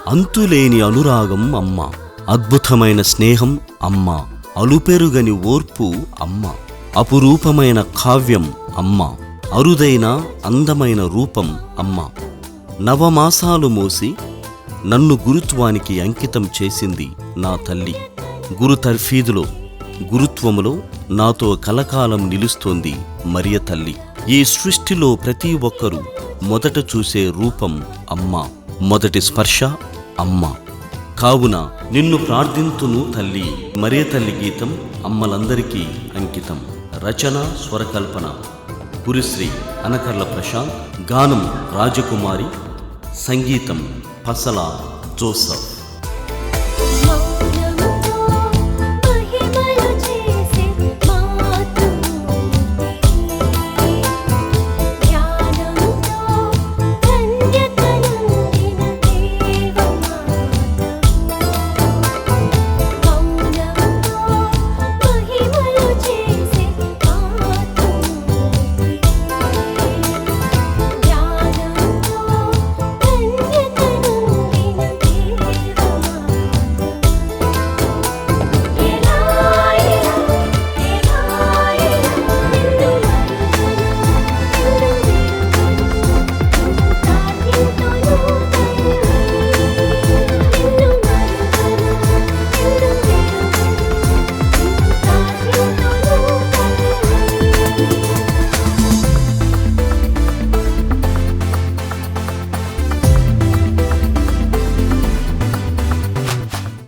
అంతులేని అనురాగం అమ్మ, అద్భుతమైన స్నేహం అమ్మ, అలుపెరుగని ఓర్పు అమ్మ, అపురూపమైన కావ్యం అమ్మ, అరుదైన అందమైన రూపం అమ్మ. నవమాసాలు మోసి నన్ను గురుత్వానికి అంకితం చేసింది నా తల్లి. గురు తర్ఫీదులో, గురుత్వములో నాతో కలకాలం నిలుస్తోంది మరియ తల్లి. ఈ సృష్టిలో ప్రతి ఒక్కరూ మొదట చూసే రూపం అమ్మ, మొదటి స్పర్శ అమ్మ. కావున నిన్ను ప్రార్థింతును తల్లి. మరియ తల్లి గీతం అమ్మలందరికీ అంకితం. రచన స్వరకల్పన పురిశ్రీ అనకర్ల ప్రశాంత్, గానం రాజకుమారి, సంగీతం పసల జోసఫ్.